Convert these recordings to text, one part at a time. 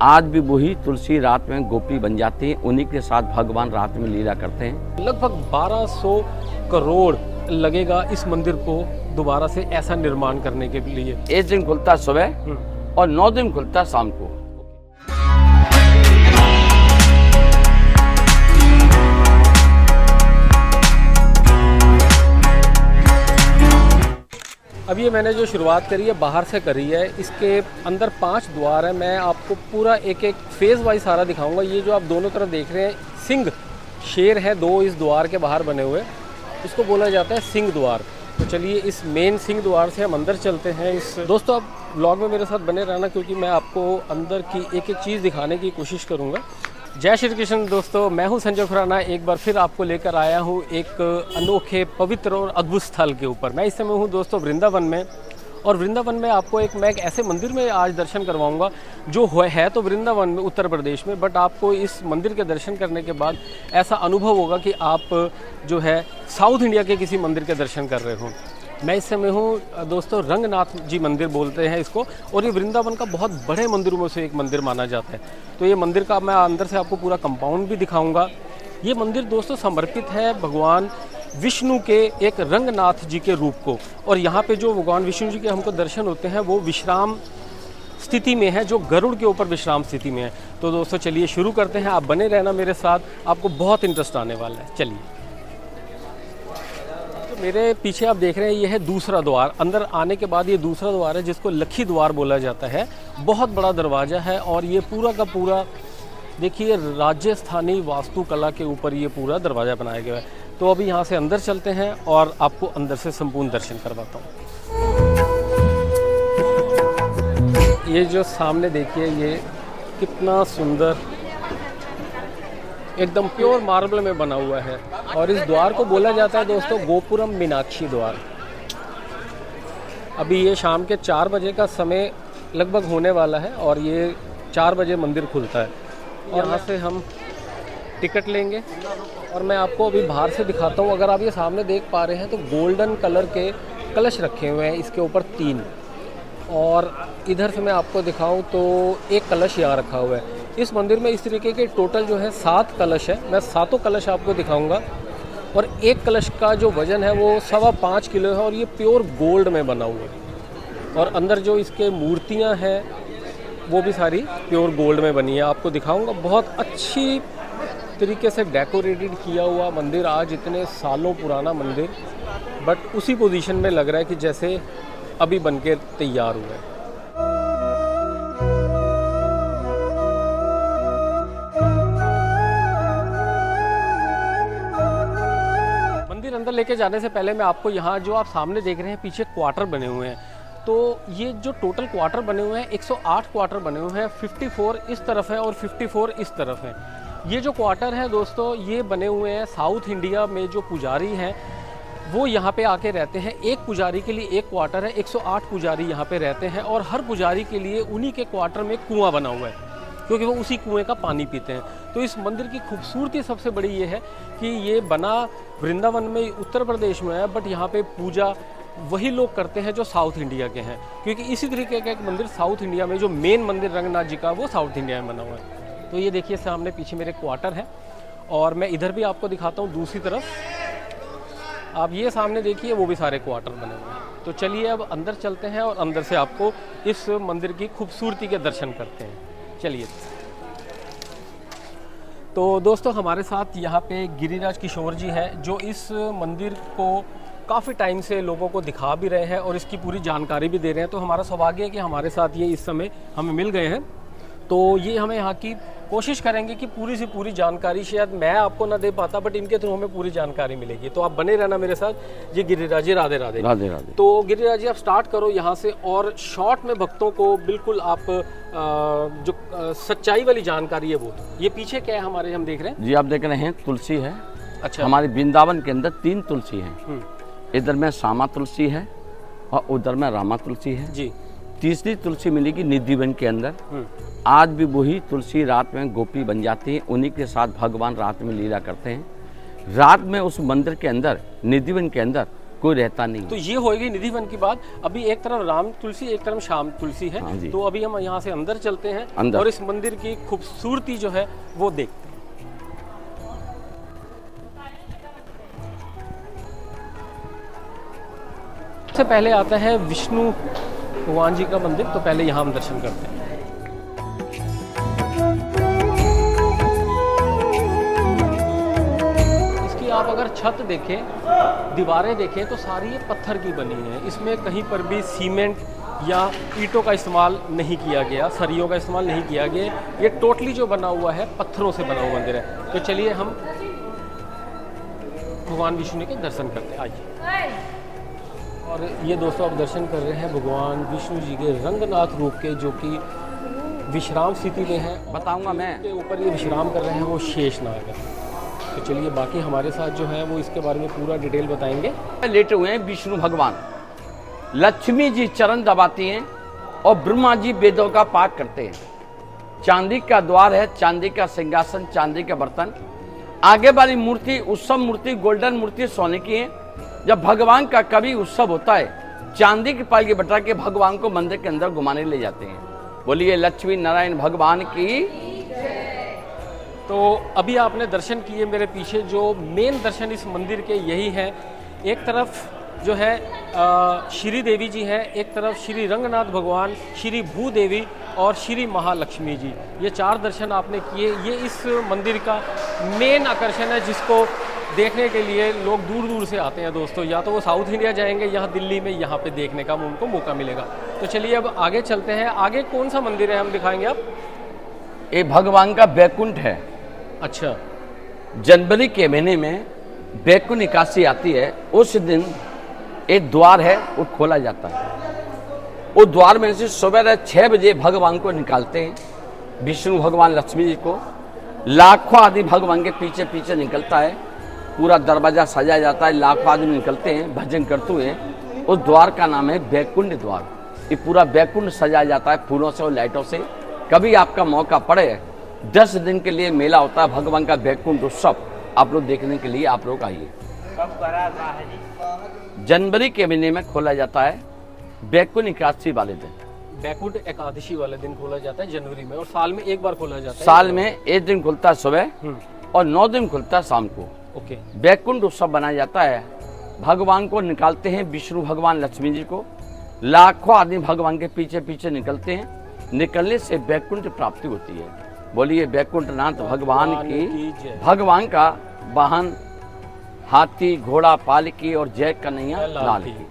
आज भी वही तुलसी रात में गोपी बन जाती है, उन्हीं के साथ भगवान रात में लीला करते हैं। लगभग 1200 करोड़ लगेगा इस मंदिर को दोबारा से ऐसा निर्माण करने के लिए। एक दिन खुलता सुबह और 9 दिन खुलता शाम को। अब ये मैंने जो शुरुआत करी है बाहर से करी है, इसके अंदर 5 द्वार है। मैं आपको पूरा एक एक फेज़ वाइज सारा दिखाऊंगा। ये जो आप दोनों तरफ देख रहे हैं, सिंह शेर है 2 इस द्वार के बाहर बने हुए, इसको बोला जाता है सिंह द्वार। तो चलिए इस मेन सिंह द्वार से हम अंदर चलते हैं। दोस्तों आप व्लॉग में मेरे साथ बने रहना, क्योंकि मैं आपको अंदर की एक एक चीज़ दिखाने की कोशिश करूँगा। जय श्री कृष्ण दोस्तों, मैं हूं संजय खुराना। एक बार फिर आपको लेकर आया हूं एक अनोखे पवित्र और अद्भुत स्थल के ऊपर। मैं इस समय हूं दोस्तों वृंदावन में, और वृंदावन में आपको मैं एक ऐसे मंदिर में आज दर्शन करवाऊंगा जो है तो वृंदावन में उत्तर प्रदेश में, बट आपको इस मंदिर के दर्शन करने के बाद ऐसा अनुभव होगा कि आप जो है साउथ इंडिया के किसी मंदिर के दर्शन कर रहे हो। मैं इस समय हूँ दोस्तों रंगनाथ जी मंदिर बोलते हैं इसको, और ये वृंदावन का बहुत बड़े मंदिरों में से एक मंदिर माना जाता है। तो ये मंदिर का मैं अंदर से आपको पूरा कंपाउंड भी दिखाऊंगा। ये मंदिर दोस्तों समर्पित है भगवान विष्णु के एक रंगनाथ जी के रूप को, और यहाँ पे जो भगवान विष्णु जी के हमको दर्शन होते हैं वो विश्राम स्थिति में है, जो गरुड़ के ऊपर विश्राम स्थिति में है। तो दोस्तों चलिए शुरू करते हैं, आप बने रहना मेरे साथ, आपको बहुत इंटरेस्ट आने वाला है। चलिए, मेरे पीछे आप देख रहे हैं ये है दूसरा द्वार। अंदर आने के बाद ये दूसरा द्वार है जिसको लक्खी द्वार बोला जाता है। बहुत बड़ा दरवाज़ा है, और ये पूरा का पूरा देखिए राजस्थानी वास्तुकला के ऊपर ये पूरा दरवाज़ा बनाया गया है। तो अभी यहाँ से अंदर चलते हैं और आपको अंदर से संपूर्ण दर्शन करवाता हूँ। ये जो सामने देखिए, ये कितना सुंदर एकदम प्योर मार्बल में बना हुआ है, और इस द्वार को बोला जाता है दोस्तों गोपुरम मीनाक्षी द्वार। अभी ये शाम के 4 बजे का समय लगभग होने वाला है, और ये 4 बजे मंदिर खुलता है। और यहाँ से हम टिकट लेंगे, और मैं आपको अभी बाहर से दिखाता हूँ। अगर आप ये सामने देख पा रहे हैं तो गोल्डन कलर के कलश रखे हुए हैं, इसके ऊपर 3, और इधर से मैं आपको दिखाऊं तो एक कलश यहाँ रखा हुआ है। इस मंदिर में इस तरीके के टोटल जो है 7 कलश है। मैं 7 कलश आपको दिखाऊंगा, और एक कलश का जो वज़न है वो 5.25 किलो है, और ये प्योर गोल्ड में बना हुआ है। और अंदर जो इसके मूर्तियां हैं वो भी सारी प्योर गोल्ड में बनी है। आपको दिखाऊंगा, बहुत अच्छी तरीके से डेकोरेटेड किया हुआ मंदिर। आज इतने सालों पुराना मंदिर, बट उसी पोजीशन में लग रहा है कि जैसे अभी बनके तैयार हुआ है। मंदिर अंदर लेके जाने से पहले मैं आपको यहाँ जो आप सामने देख रहे हैं पीछे क्वार्टर बने हुए हैं, तो ये जो टोटल क्वार्टर बने हुए हैं 108 क्वार्टर बने हुए हैं। 54 इस तरफ है और 54 इस तरफ है। ये जो क्वार्टर है दोस्तों ये बने हुए हैं साउथ इंडिया में। जो पुजारी हैं वो यहाँ पे आके रहते हैं। एक पुजारी के लिए एक क्वार्टर है, 108 पुजारी यहाँ पे रहते हैं, और हर पुजारी के लिए उन्हीं के क्वार्टर में कुआं बना हुआ है, क्योंकि वो उसी कुएं का पानी पीते हैं। तो इस मंदिर की खूबसूरती सबसे बड़ी ये है कि ये बना वृंदावन में उत्तर प्रदेश में है, बट यहाँ पे पूजा वही लोग करते हैं जो साउथ इंडिया के हैं, क्योंकि इसी तरीके का एक मंदिर साउथ इंडिया में, जो मेन मंदिर रंगनाथ जी का, वो साउथ इंडिया में बना हुआ है। तो ये देखिए सामने पीछे मेरे क्वार्टर है, और मैं इधर भी आपको दिखाता हूँ दूसरी तरफ। आप ये सामने देखिए, वो भी सारे क्वार्टर बने हुए हैं। तो चलिए अब अंदर चलते हैं, और अंदर से आपको इस मंदिर की खूबसूरती के दर्शन करते हैं। चलिए। तो दोस्तों हमारे साथ यहाँ पे गिरिराज किशोर जी हैं, जो इस मंदिर को काफ़ी टाइम से लोगों को दिखा भी रहे हैं और इसकी पूरी जानकारी भी दे रहे हैं। तो हमारा सौभाग्य है कि हमारे साथ ये इस समय हमें मिल गए हैं। तो ये हमें यहाँ की कोशिश करेंगे कि पूरी से पूरी जानकारी शायद मैं आपको ना दे पाता, बट इनके थ्रू हमें पूरी जानकारी मिलेगी। तो आप बने रहना मेरे साथ। जी गिरिराज जी, राधे राधे। राधे राधे। तो गिरिराज जी आप स्टार्ट करो यहाँ से, और शॉर्ट में भक्तों को बिल्कुल आप जो सच्चाई वाली जानकारी है वो। ये पीछे क्या है हमारे, हम देख रहे हैं जी, आप देख रहे हैं तुलसी है। अच्छा। हमारे वृंदावन के अंदर 3 तुलसी है। इधर में श्यामा तुलसी है और उधर में रामा तुलसी है जी। तीसरी तुलसी मिलेगी निधिवन के अंदर। आज भी वही तुलसी रात में गोपी बन जाती है, उन्हीं के साथ भगवान रात में लीला करते हैं। रात में उस मंदिर के अंदर, निधिवन के अंदर कोई रहता नहीं। तो ये होगी निधि वन की बात। अभी एक तरफ राम तुलसी, एक तरफ श्याम तुलसी है। हाँ जी। तो अभी हम यहाँ से अंदर चलते हैं अंदर। और इस मंदिर की खूबसूरती जो है वो देखते हैं। सबसे पहले आता है विष्णु भगवान जी का मंदिर, तो पहले यहाँ हम दर्शन करते हैं। इसकी आप अगर छत देखें, दीवारें देखें तो सारी ये पत्थर की बनी है। इसमें कहीं पर भी सीमेंट या ईंटों का इस्तेमाल नहीं किया गया, सरियों का इस्तेमाल नहीं किया गया। ये टोटली जो बना हुआ है पत्थरों से बना हुआ मंदिर है। तो चलिए हम भगवान विष्णु के दर्शन करते हैं, आइए। और ये दोस्तों आप दर्शन कर रहे हैं भगवान विष्णु जी के रंगनाथ रूप के, जो कि विश्राम स्थिति में है। बताऊंगा मैं। के ऊपर ये विश्राम कर रहे हैं वो शेषनाग है। तो चलिए बाकी हमारे साथ जो है वो इसके बारे में पूरा डिटेल बताएंगे। लेटे हुए हैं विष्णु भगवान, लक्ष्मी जी चरण दबाती हैं और ब्रह्मा जी वेदों का पाठ करते हैं। चांदी का द्वार है, चांदी का सिंहासन, चांदी के बर्तन। आगे वाली मूर्ति उत्सव मूर्ति, गोल्डन मूर्ति सोने की है। जब भगवान का कभी उत्सव होता है, चांदी की पालकी बटा के भगवान को मंदिर के अंदर घुमाने ले जाते हैं। बोलिए लक्ष्मी नारायण भगवान की। तो अभी आपने दर्शन किए मेरे पीछे, जो मेन दर्शन इस मंदिर के यही है। एक तरफ जो है श्री देवी जी हैं, एक तरफ श्री रंगनाथ भगवान, श्री भूदेवी और श्री महालक्ष्मी जी। ये चार दर्शन आपने किए। ये इस मंदिर का मेन आकर्षण है, जिसको देखने के लिए लोग दूर दूर से आते हैं दोस्तों। या तो वो साउथ इंडिया जाएंगे, यहाँ दिल्ली में यहाँ पे देखने का उनको मौका मिलेगा। तो चलिए अब आगे चलते हैं। आगे कौन सा मंदिर है हम दिखाएंगे आप? ये भगवान का बैकुंठ है। अच्छा। जनवरी के महीने में बैकुंठ एकादशी आती है, उस दिन एक द्वार है वो खोला जाता है। वो द्वार में से सुबह 6 बजे भगवान को निकालते हैं, विष्णु भगवान लक्ष्मी जी को। लाखों आदमी भगवान के पीछे पीछे निकलता है, पूरा दरवाजा सजाया जाता है, लाखों आदमी निकलते हैं भजन करते हुए। उस द्वार का नाम है बैकुंठ द्वार। ये पूरा बैकुंठ सजाया जाता है फूलों से और लाइटों से। कभी आपका मौका पड़े, 10 दिन के लिए मेला होता है भगवान का बैकुंठ उत्सव, आप लोग देखने के लिए आप लोग आइए। जनवरी के महीने में खोला जाता है, बैकुंठ एकादशी वाले दिन। बैकुंठ एकादशी वाले दिन खोला जाता है जनवरी में, और साल में एक बार खोला जाता है। साल में एक दिन खुलता है सुबह और 9 दिन खुलता है शाम को। ओके। बैकुंठ उत्सव बनाया जाता है। भगवान को निकालते हैं, विष्णु भगवान लक्ष्मी जी को। लाखों आदमी भगवान के पीछे पीछे निकलते हैं। निकलने से बैकुंठ प्राप्ति होती है। बोलिए बैकुंठ नाथ भगवान की। भगवान का वाहन हाथी, घोड़ा, पालकी और जय कन्हैया लाल की।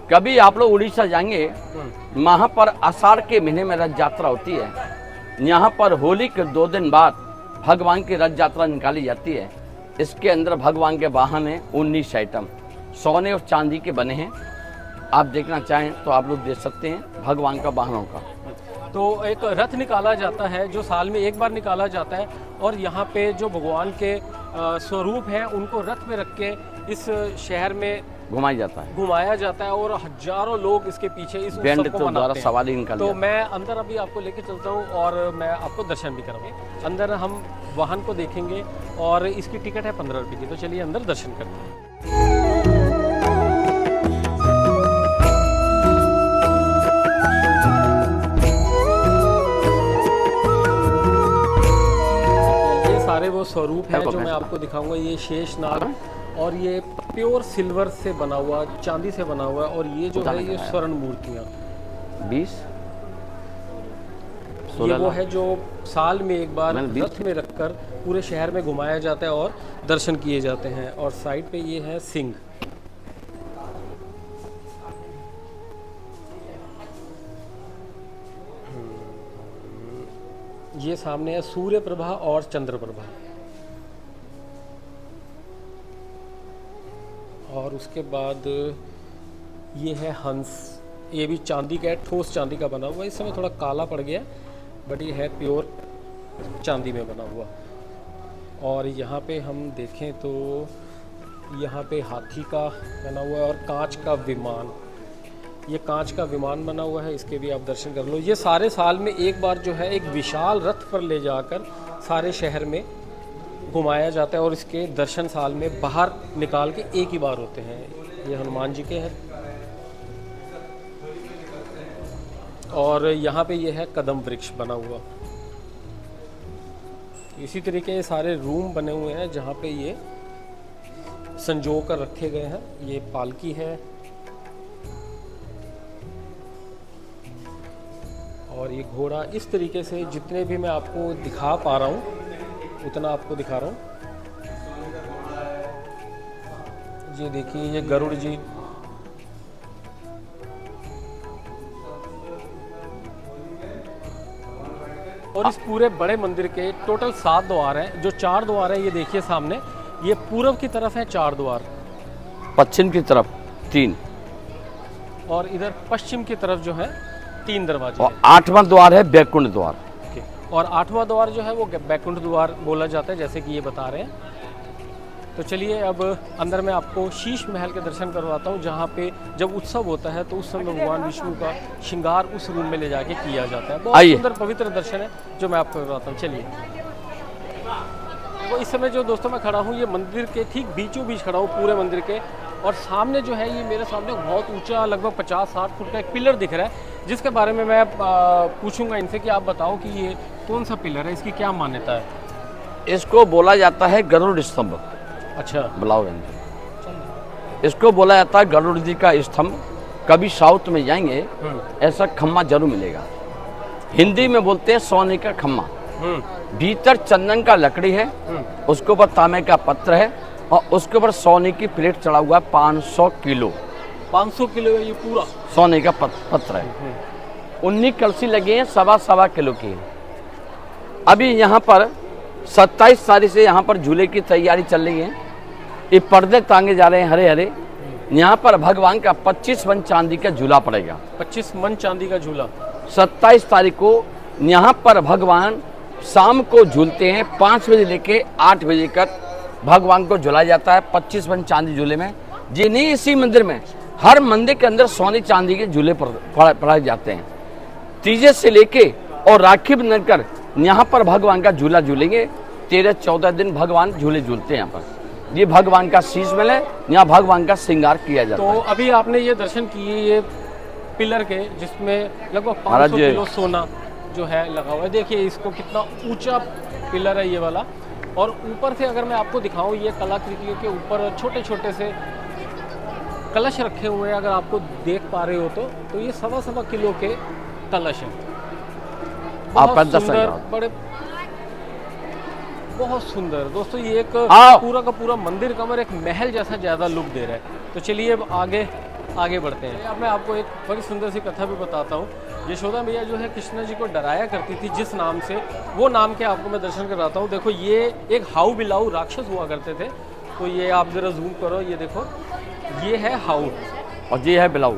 कभी आप लोग उड़ीसा जाएंगे, वहाँ पर आषाढ़ के महीने में रथ यात्रा होती है। यहाँ पर होली के 2 दिन बाद भगवान की रथ यात्रा निकाली जाती है। इसके अंदर भगवान के वाहन हैं 19 आइटम, सोने और चांदी के बने हैं। आप देखना चाहें तो आप लोग देख सकते हैं भगवान का वाहनों का। तो एक रथ निकाला जाता है जो साल में एक बार निकाला जाता है, और यहाँ पे जो भगवान के स्वरूप हैं उनको रथ में रख के इस शहर में घुमाया जाता है और हजारों लोग इसके पीछे इस उत्सव को मनाते हैं। सवारी निकाल। तो मैं अंदर अभी आपको लेके चलता हूँ और मैं आपको दर्शन भी कराऊंगा। अंदर हम वाहन को देखेंगे और इसकी टिकट है 15 रुपये की। तो चलिए अंदर दर्शन करते हैं। सारे वो स्वरूप हैं जो मैं आपको दिखाऊंगा। ये शेषनाग, और ये प्योर सिल्वर से बना हुआ, चांदी से बना हुआ है। और ये जो है ये स्वर्ण मूर्तियाँ 20 ये वो है जो साल में एक बार रथ में रखकर पूरे शहर में घुमाया जाता है और दर्शन किए जाते हैं। और साइड पे ये है सिंह। ये सामने है सूर्य प्रभा और चंद्र प्रभा। और उसके बाद ये है हंस। ये भी चांदी का है, ठोस चांदी का बना हुआ। इस समय थोड़ा काला पड़ गया, बट ये है प्योर चांदी में बना हुआ। और यहाँ पे हम देखें तो यहाँ पे हाथी का बना हुआ है और कांच का विमान। ये कांच का विमान बना हुआ है, इसके भी आप दर्शन कर लो। ये सारे साल में एक बार जो है एक विशाल रथ पर ले जाकर सारे शहर में घुमाया जाता है और इसके दर्शन साल में बाहर निकाल के एक ही बार होते हैं। ये हनुमान जी के हैं। और यहाँ पे ये है कदम वृक्ष बना हुआ। इसी तरीके ये सारे रूम बने हुए हैं जहाँ पे ये संजो कर रखे गए हैं। ये पालकी है और ये घोड़ा। इस तरीके से जितने भी मैं आपको दिखा पा रहा हूँ उतना आपको दिखा रहा हूँ। ये देखिए ये गरुड़ जी, और इस पूरे बड़े मंदिर के टोटल 7 द्वार हैं। जो 4 द्वार हैं ये देखिए सामने, ये पूर्व की तरफ है 4 द्वार, पश्चिम की तरफ 3 और इधर पश्चिम की तरफ जो है 3 दरवाजे और 8वां द्वार है बैकुंठ द्वार। हैं। और 8वां द्वार जो है वो बैकुंठ द्वार बोला जाता है, जैसे कि ये बता रहे हैं। तो चलिए अब अंदर मैं आपको शीश महल के दर्शन करवाता हूँ, जहाँ पे जब उत्सव होता है तो उस समय भगवान विष्णु का श्रृंगार उस रूम में ले जाके किया जाता है। बहुत सुंदर पवित्र दर्शन है जो मैं आपको करवाता हूँ। चलिए, तो इस समय जो दोस्तों मैं खड़ा हूँ ये मंदिर के ठीक बीचों बीच खड़ा हूँ पूरे मंदिर के, और सामने जो है ये मेरे सामने बहुत ऊंचा लगभग 50-60 फुट का एक पिलर दिख रहा है, जिसके बारे में मैं पूछूंगा इनसे कि आप बताओ कि ये कौन सा पिलर है, इसकी क्या मान्यता है। इसको बोला जाता है गरुड़ स्तंभ। अच्छा, बुलाओ इसको बोला जाता है गरुड़ जी का स्तंभ। कभी साउथ में जाएंगे ऐसा खम्मा जरूर मिलेगा। हिंदी में बोलते हैं सोने का खम्मा। भीतर चंदन का लकड़ी है, उसके ऊपर तांबे का पत्र है और उसके ऊपर सोने की प्लेट चढ़ा हुआ है। 500 किलो 500 किलो है ये पूरा सोने का पत्र है। 19 कलसी लगे हैं, सवा किलो की है। अभी यहाँ पर 27 तारीख से यहाँ पर झूले की तैयारी चल रही है। ये पर्दे टांगे जा रहे हैं हरे हरे। यहाँ पर भगवान का 25 मन चांदी का झूला पड़ेगा। 25 मन चांदी का झूला 27 तारीख को यहाँ पर भगवान शाम को झूलते हैं। 5 बजे लेके 8 बजे तक भगवान को झुलाया जाता है 25 मन चांदी झूले में। जी नहीं, इसी मंदिर में हर मंदिर के अंदर सोने चांदी के झूले पड़ाए जाते हैं। तीजे से लेके और राखी बंधन कर यहाँ पर भगवान का झूला झूलेंगे। 13-14 दिन भगवान झूले झूलते हैं यहाँ पर। ये भगवान का शीश महल है, यहाँ भगवान का श्रृंगार किया जाता है। तो अभी आपने ये दर्शन किए ये पिलर के, जिसमें लगभग 500 किलो सोना जो है लगा हुआ है। देखिए इसको कितना ऊंचा पिलर है ये वाला। और ऊपर से अगर मैं आपको दिखाऊं, ये कलाकृतियों के ऊपर छोटे छोटे से कलश रखे हुए हैं। अगर आपको देख पा रहे हो तो ये 1.25 किलो के कलश हैं। बहुत सुंदर, बड़े बहुत सुंदर दोस्तों। ये एक पूरा का पूरा मंदिर कमर एक महल जैसा ज़्यादा लुक दे रहा है। तो चलिए अब आगे बढ़ते हैं। अब मैं आपको एक बड़ी सुंदर सी कथा भी बताता हूँ। यशोदा मैया जो है कृष्ण जी को डराया करती थी जिस नाम से, वो नाम के आपको मैं दर्शन कराता हूँ। देखो ये एक हाउ बिलाऊ राक्षस हुआ करते थे। तो ये आप ज़रा जूम करो, ये देखो ये है हाउ और ये है बिलाऊ।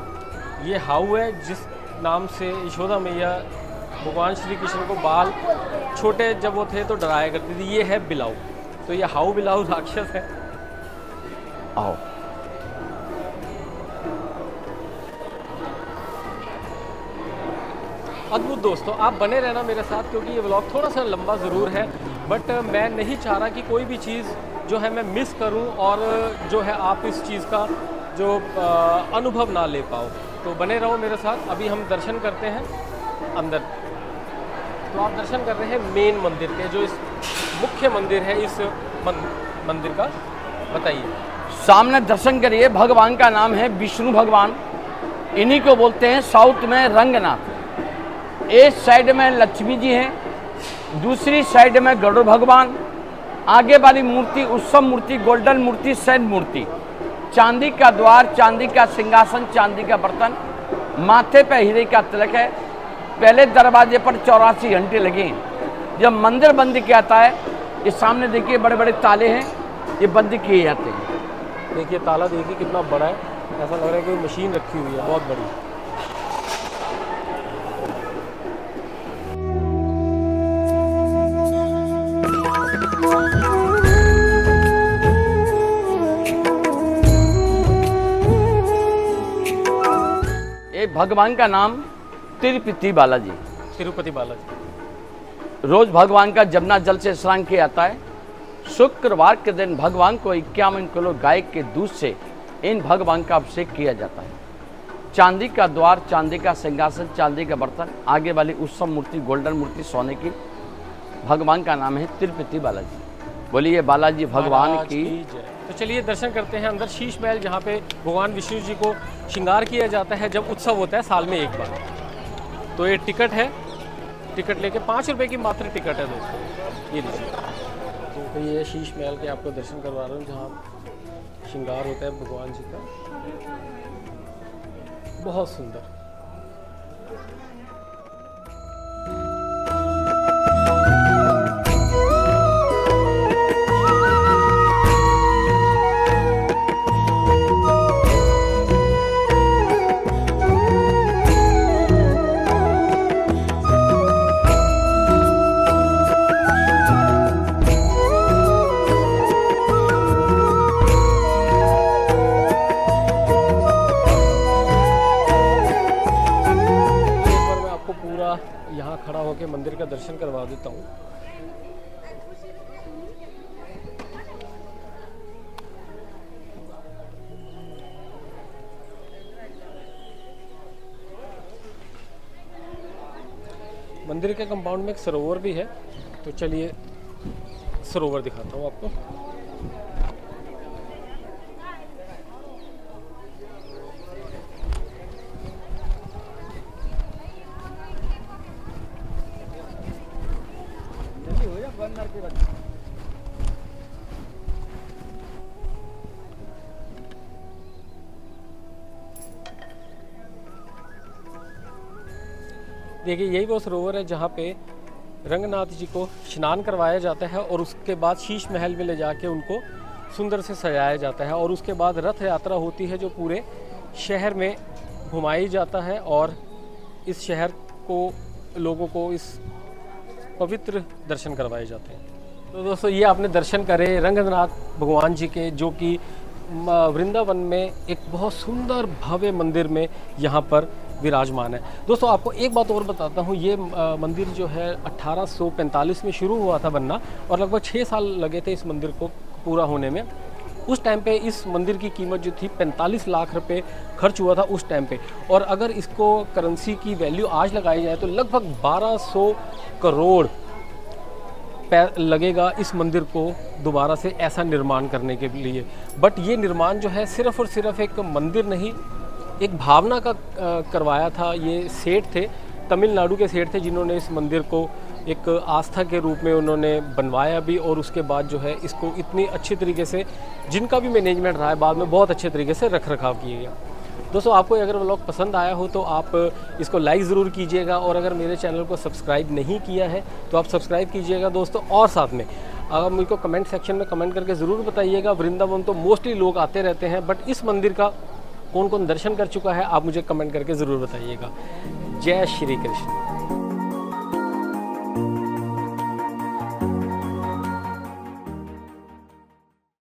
ये हाउ है जिस नाम से यशोदा मैया भगवान श्री कृष्ण को बाल छोटे जब वो थे तो डराया करती थी। ये है बिलाऊ। तो ये हाउ बिलाऊ राक्षस है। आओ अद्भुत दोस्तों, आप बने रहना मेरे साथ, क्योंकि ये व्लॉग थोड़ा सा लंबा ज़रूर है, बट मैं नहीं चाह रहा कि कोई भी चीज़ जो है मैं मिस करूं और जो है आप इस चीज़ का जो अनुभव ना ले पाओ। तो बने रहो मेरे साथ। अभी हम दर्शन करते हैं अंदर। तो आप दर्शन कर रहे हैं मेन मंदिर के, जो इस मुख्य मंदिर है इस मंदिर का। बताइए। सामने दर्शन करिए। भगवान का नाम है विष्णु भगवान। इन्हीं को बोलते हैं साउथ में रंगनाथ। एक साइड में लक्ष्मी जी हैं, दूसरी साइड में गरुड़ भगवान। आगे वाली मूर्ति उत्सव मूर्ति, गोल्डन मूर्ति, सैन मूर्ति। चांदी का द्वार, चांदी का सिंहासन, चांदी का बर्तन, माथे पे हीरे का तिलक है। पहले दरवाजे पर 84 घंटे लगे हैं। जब मंदिर बंद किया जाता है, ये सामने देखिए बड़े बड़े ताले हैं, ये बंद किए जाते हैं। देखिए ताला देखिए कितना बड़ा है, ऐसा लग रहा है कोई मशीन रखी हुई है बहुत बड़ी। ये भगवान का नाम तिरुपति बालाजी। तिरुपति बालाजी। रोज भगवान का जमुना जल से स्नान किया जाता है। शुक्रवार के दिन भगवान को 51 किलो गाय के दूध से इन भगवान का अभिषेक किया जाता है। चांदी का द्वार, चांदी का सिंहासन, चांदी का बर्तन, आगे वाली उत्सव मूर्ति गोल्डन मूर्ति सोने की। भगवान का नाम है तिरुपति बालाजी। बोलिए बालाजी भगवान की जय। तो चलिए दर्शन करते हैं अंदर शीश महल, जहाँ पे भगवान विष्णु जी को श्रृंगार किया जाता है जब उत्सव होता है साल में एक बार। तो ये टिकट है, टिकट लेके 5 रुपए की मात्र टिकट है दोस्तों, ये लीजिए। तो ये शीश महल के आपको दर्शन करवा रहा हूँ जहाँ श्रृंगार होता है भगवान जी का, बहुत सुंदर। यहाँ खड़ा होकर मंदिर का दर्शन करवा देता हूँ। मंदिर के कंपाउंड में एक सरोवर भी है, तो चलिए सरोवर दिखाता हूँ आपको। देखिए यही वो सरोवर है जहाँ पे रंगनाथ जी को स्नान करवाया जाता है और उसके बाद शीश महल में ले जाके उनको सुंदर से सजाया जाता है और उसके बाद रथ यात्रा होती है जो पूरे शहर में घुमाई जाता है और इस शहर को लोगों को इस पवित्र दर्शन करवाए जाते हैं। तो दोस्तों ये आपने दर्शन करे रंगनाथ भगवान जी के, जो कि वृंदावन में एक बहुत सुंदर भव्य मंदिर में यहाँ पर विराजमान है। दोस्तों आपको एक बात और बताता हूँ, ये मंदिर जो है 1845 में शुरू हुआ था बनना और लगभग 6 साल लगे थे इस मंदिर को पूरा होने में। उस टाइम पे इस मंदिर की कीमत जो थी 45 लाख रुपए खर्च हुआ था उस टाइम पे, और अगर इसको करेंसी की वैल्यू आज लगाई जाए तो लगभग 1200 करोड़ लगेगा इस मंदिर को दोबारा से ऐसा निर्माण करने के लिए। बट ये निर्माण जो है सिर्फ और सिर्फ एक मंदिर नहीं, एक भावना का करवाया था। ये सेठ थे, तमिलनाडु के सेठ थे, जिन्होंने इस मंदिर को एक आस्था के रूप में उन्होंने बनवाया भी और उसके बाद जो है इसको इतनी अच्छी तरीके से, जिनका भी मैनेजमेंट रहा है बाद में, बहुत अच्छे तरीके से रख रखाव किया गया। दोस्तों आपको अगर व्लॉग पसंद आया हो तो आप इसको लाइक ज़रूर कीजिएगा और अगर मेरे चैनल को सब्सक्राइब नहीं किया है तो आप सब्सक्राइब कीजिएगा दोस्तों। और साथ में आप मुझको कमेंट सेक्शन में कमेंट करके ज़रूर बताइएगा। वृंदावन तो मोस्टली लोग आते रहते हैं, बट इस मंदिर का कौन कौन दर्शन कर चुका है आप मुझे कमेंट करके ज़रूर बताइएगा। जय श्री कृष्ण।